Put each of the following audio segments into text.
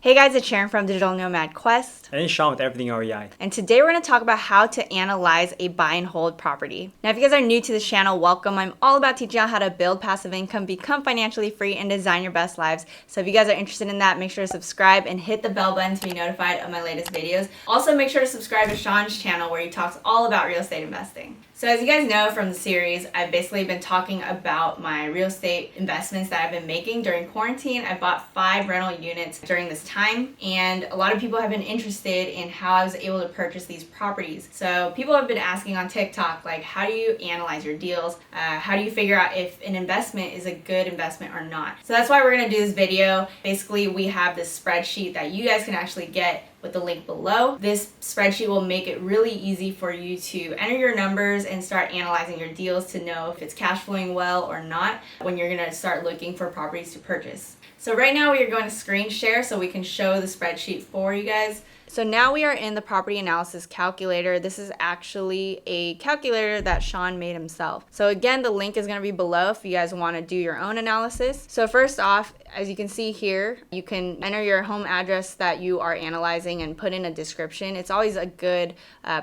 Hey guys, it's Sharon from Digital Nomad Quest. And it's Sean with Everything REI. And today we're going to talk about how to analyze a buy and hold property. Now, if you guys are new to this channel, welcome. I'm all about teaching you how to build passive income, become financially free, and design your best lives. So if you guys are interested in that, make sure to subscribe and hit the bell button to be notified of my latest videos. Also, make sure to subscribe to Sean's channel where he talks all about real estate investing. So as you guys know from the series, I've basically been talking about my real estate investments that I've been making during quarantine. I bought 5 rental units during this time, and a lot of people have been interested in how I was able to purchase these properties. So people have been asking on TikTok, like, how do you analyze your deals? How do you figure out if an investment is a good investment or not? So that's why we're gonna do this video. Basically, we have this spreadsheet that you guys can actually get with the link below. This spreadsheet will make it really easy for you to enter your numbers and start analyzing your deals to know if it's cash flowing well or not when you're gonna start looking for properties to purchase. So right now we are going to screen share so we can show the spreadsheet for you guys. So now we are in the property analysis calculator. This is actually a calculator that Sean made himself. So again, the link is going to be below if you guys want to do your own analysis. So first off, as you can see here, you can enter your home address that you are analyzing and put in a description. It's always a good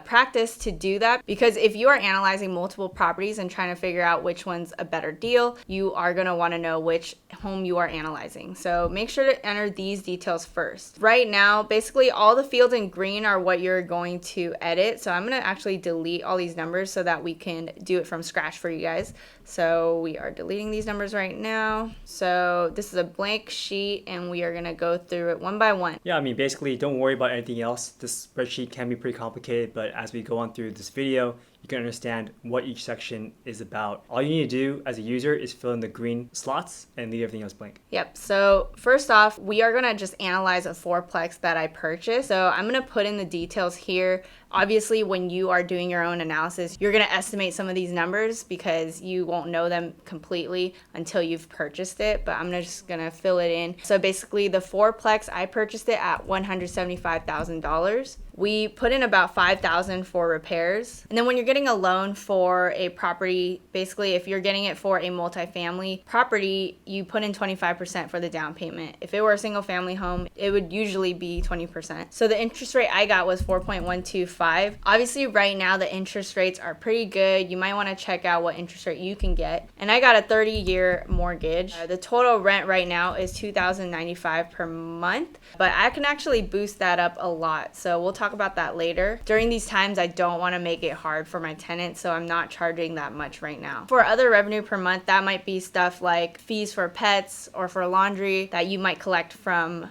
practice to do that, because if you are analyzing multiple properties and trying to figure out which one's a better deal, you are going to want to know which home you are analyzing. So make sure to enter these details first. Right now, basically all the fields in green are what you're going to edit. So I'm going to actually delete all these numbers so that we can do it from scratch for you guys. So we are deleting these numbers right now. So this is a blank sheet and we are going to go through it one by one. Yeah, I mean, basically don't worry about anything else. This spreadsheet can be pretty complicated, but as we go on through this video, you can understand what each section is about. All you need to do as a user is fill in the green slots and leave everything else blank. Yep, so first off, we are gonna just analyze a fourplex that I purchased. So I'm gonna put in the details here. Obviously, when you are doing your own analysis, you're gonna estimate some of these numbers because you won't know them completely until you've purchased it, but I'm just gonna fill it in. So basically the fourplex, I purchased it at $175,000. We put in about $5,000 for repairs. And then when you're getting a loan for a property, basically if you're getting it for a multifamily property, you put in 25% for the down payment. If it were a single family home, it would usually be 20%. So the interest rate I got was 4.125. Obviously right now the interest rates are pretty good. You might want to check out what interest rate you can get. And I got a 30-year mortgage. The total rent right now is $2,095 per month, but I can actually boost that up a lot. So we'll talk about that later. During these times, I don't want to make it hard for my tenants, so I'm not charging that much right now. For other revenue per month, that might be stuff like fees for pets or for laundry that you might collect from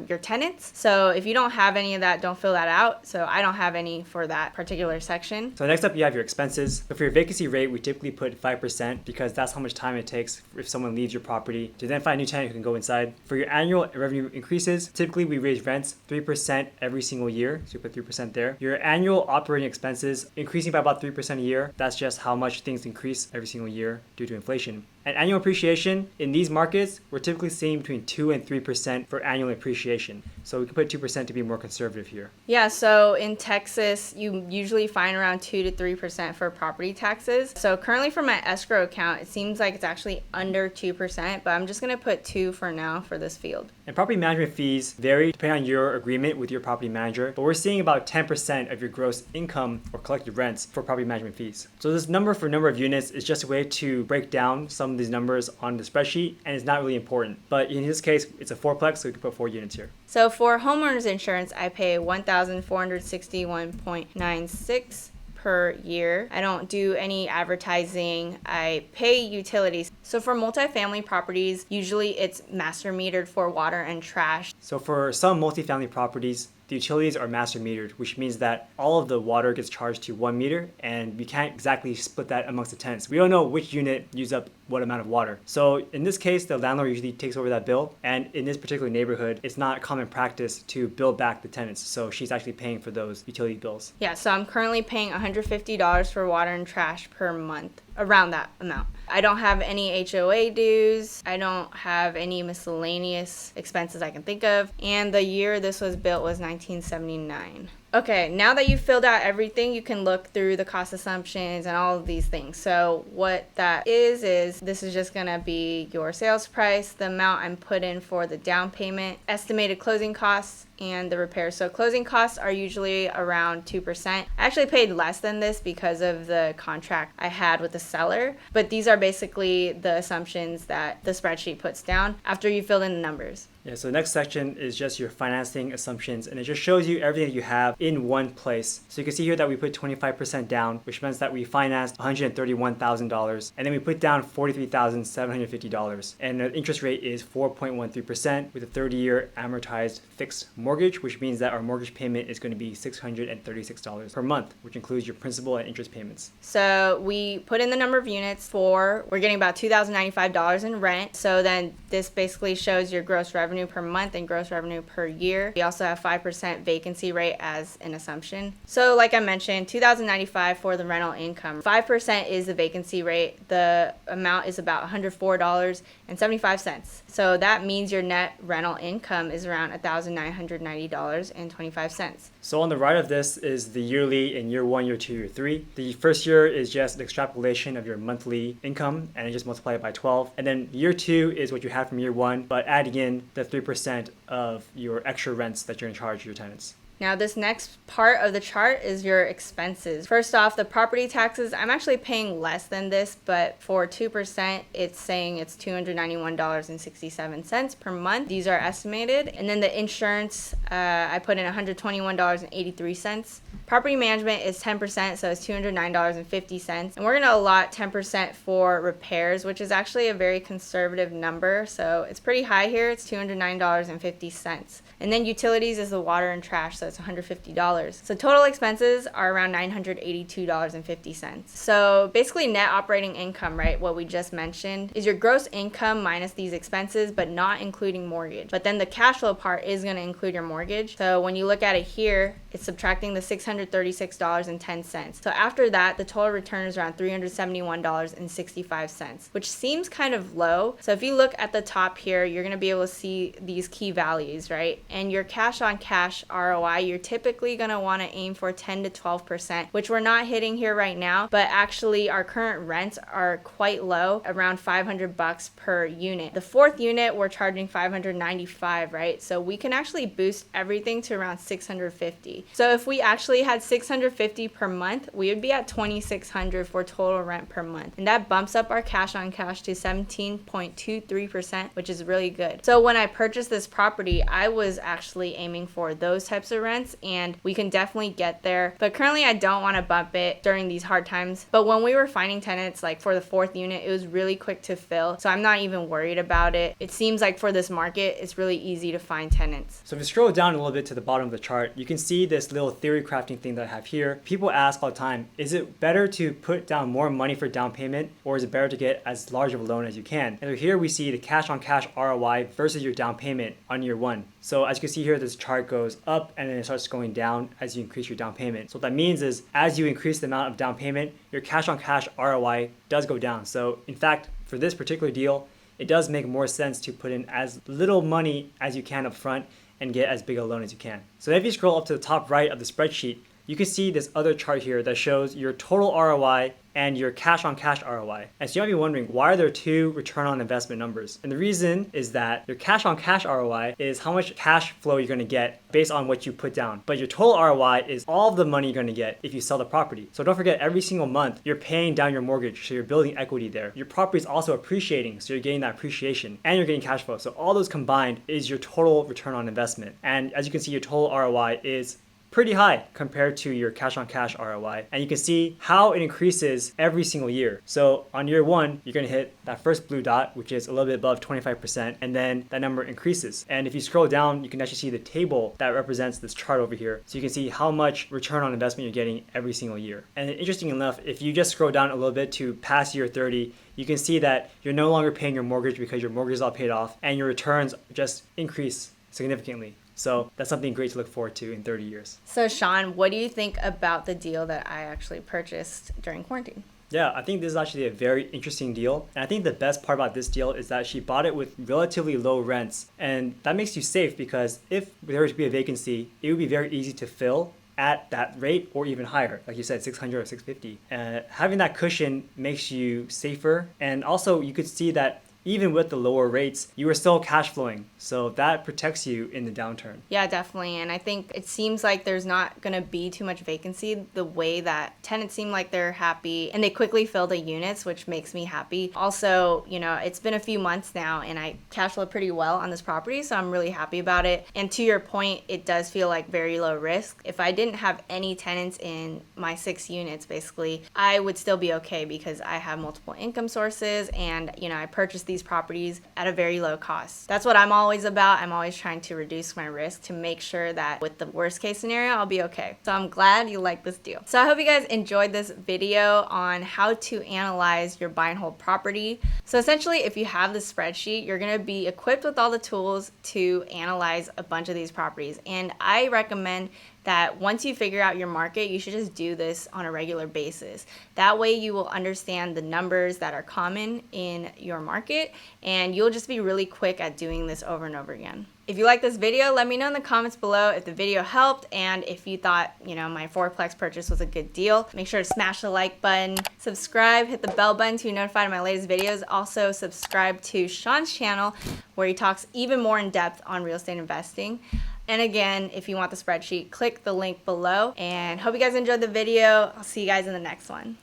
your tenants. So if you don't have any of that, don't fill that out. So I don't have any for that particular section. So next up, you have your expenses. So for your vacancy rate, we typically put 5% because that's how much time it takes if someone leaves your property to then find a new tenant who can go inside. For your annual revenue increases, typically we raise rents 3% every single year. So you put 3% there. Your annual operating expenses increasing by about 3% a year. That's just how much things increase every single year due to inflation. And annual appreciation, in these markets, we're typically seeing between 2 and 3% for annual appreciation. So we can put 2% to be more conservative here. Yeah, so in Texas, you usually find around 2 to 3% for property taxes. So currently for my escrow account, it seems like it's actually under 2%, but I'm just gonna put 2 for now for this field. And property management fees vary depending on your agreement with your property manager, but we're seeing about 10% of your gross income or collected rents for property management fees. So this number for number of units is just a way to break down some of these numbers on the spreadsheet, and it's not really important. But in this case, it's a fourplex, so we can put 4 units here. So for homeowners insurance, I pay $1,461.96 per year. I don't do any advertising. I pay utilities. So for multifamily properties, usually it's master metered for water and trash. So for some multifamily properties, the utilities are master metered, which means that all of the water gets charged to 1 meter, and we can't exactly split that amongst the tenants. We don't know which unit used up what amount of water. So in this case, the landlord usually takes over that bill, and in this particular neighborhood, it's not common practice to bill back the tenants, so she's actually paying for those utility bills. Yeah, so I'm currently paying $150 for water and trash per month. Around that amount. I don't have any HOA dues. I don't have any miscellaneous expenses I can think of. And the year this was built was 19 $19.79. Okay, now that you've filled out everything, you can look through the cost assumptions and all of these things. So what that is this is just gonna be your sales price, the amount I'm put in for the down payment, estimated closing costs, and the repairs. So closing costs are usually around 2%. I actually paid less than this because of the contract I had with the seller, but these are basically the assumptions that the spreadsheet puts down after you filled in the numbers. Yeah, so the next section is just your financing assumptions, and it just shows you everything that you have in one place. So you can see here that we put 25% down, which means that we financed $131,000, and then we put down $43,750, and the interest rate is 4.13% with a 30-year amortized fixed mortgage, which means that our mortgage payment is going to be $636 per month, which includes your principal and interest payments. So we put in the number of units we're getting about $2,095 in rent. So then this basically shows your gross revenue per month and gross revenue per year. We also have 5% vacancy rate as an assumption. So like I mentioned, $2,095 for the rental income. 5% is the vacancy rate. The amount is about $104.75. So that means your net rental income is around $1,990.25. So on the right of this is the yearly in year 1, year 2, year 3. The first year is just an extrapolation of your monthly income, and it just multiply it by 12. And then year 2 is what you have from year 1, but adding in the 3% of your extra rents that you're going to charge your tenants. Now this next part of the chart is your expenses. First off, the property taxes, I'm actually paying less than this, but for 2%, it's saying it's $291.67 per month. These are estimated. And then the insurance, I put in $121.83. Property management is 10%, so it's $209.50. And we're gonna allot 10% for repairs, which is actually a very conservative number. So it's pretty high here, it's $209.50. And then utilities is the water and trash, so it's $150. So total expenses are around $982.50. So basically net operating income, right, what we just mentioned, is your gross income minus these expenses, but not including mortgage. But then the cash flow part is gonna include your mortgage. So when you look at it here, it's subtracting the $636.10. So after that, the total return is around $371.65, which seems kind of low. So if you look at the top here, you're gonna be able to see these key values, right? And your cash on cash ROI, you're typically gonna wanna aim for 10 to 12%, which we're not hitting here right now, but actually our current rents are quite low, around $500 per unit. The fourth unit, we're charging $595, right? So we can actually boost everything to around $650. So if we actually had $650 per month, we would be at $2,600 for total rent per month. And that bumps up our cash on cash to 17.23%, which is really good. So when I purchased this property, I was actually aiming for those types of rents, and we can definitely get there. But currently I don't want to bump it during these hard times. But when we were finding tenants, like for the fourth unit, it was really quick to fill. So I'm not even worried about it. It seems like for this market, it's really easy to find tenants. So if you scroll down a little bit to the bottom of the chart, you can see this little theory crafting thing that I have here. People ask all the time, is it better to put down more money for down payment, or is it better to get as large of a loan as you can? And so here we see the cash on cash ROI versus your down payment on year 1. So as you can see here, this chart goes up and then it starts going down as you increase your down payment. So what that means is as you increase the amount of down payment, your cash on cash ROI does go down. So in fact, for this particular deal, it does make more sense to put in as little money as you can up front and get as big a loan as you can. So if you scroll up to the top right of the spreadsheet, you can see this other chart here that shows your total ROI and your cash on cash ROI. And so you might be wondering, why are there two return on investment numbers? And the reason is that your cash on cash ROI is how much cash flow you're gonna get based on what you put down. But your total ROI is all of the money you're gonna get if you sell the property. So don't forget, every single month, you're paying down your mortgage, so you're building equity there. Your property is also appreciating, so you're getting that appreciation, and you're getting cash flow. So all those combined is your total return on investment. And as you can see, your total ROI is pretty high compared to your cash on cash ROI. And you can see how it increases every single year. So on year 1, you're gonna hit that first blue dot, which is a little bit above 25%, and then that number increases. And if you scroll down, you can actually see the table that represents this chart over here. So you can see how much return on investment you're getting every single year. And interesting enough, if you just scroll down a little bit to past year 30, you can see that you're no longer paying your mortgage because your mortgage is all paid off, and your returns just increase significantly. So that's something great to look forward to in 30 years. So Sean, what do you think about the deal that I actually purchased during quarantine? Yeah, I think this is actually a very interesting deal. And I think the best part about this deal is that she bought it with relatively low rents. And that makes you safe because if there were to be a vacancy, it would be very easy to fill at that rate or even higher, like you said, 600 or 650. Having that cushion makes you safer. And also you could see that even with the lower rates, you are still cash flowing. So that protects you in the downturn. Yeah, definitely. And I think it seems like there's not going to be too much vacancy the way that tenants seem like they're happy and they quickly fill the units, which makes me happy. Also, it's been a few months now and I cash flow pretty well on this property, so I'm really happy about it. And to your point, it does feel like very low risk. If I didn't have any tenants in my 6 units, basically, I would still be okay because I have multiple income sources and, I purchased these properties at a very low cost. That's what I'm always about. I'm always trying to reduce my risk to make sure that with the worst case scenario, I'll be okay. So I'm glad you like this deal. So I hope you guys enjoyed this video on how to analyze your buy and hold property. So essentially, if you have the spreadsheet, you're going to be equipped with all the tools to analyze a bunch of these properties. And I recommend that once you figure out your market, you should just do this on a regular basis. That way you will understand the numbers that are common in your market and you'll just be really quick at doing this over and over again. If you like this video, let me know in the comments below if the video helped and if you thought, my fourplex purchase was a good deal. Make sure to smash the like button, subscribe, hit the bell button to be notified of my latest videos. Also subscribe to Sean's channel where he talks even more in depth on real estate investing. And again, if you want the spreadsheet, click the link below. And hope you guys enjoyed the video. I'll see you guys in the next one.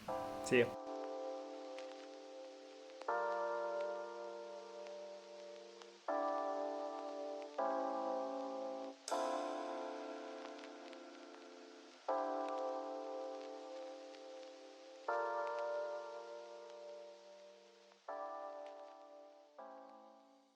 See you.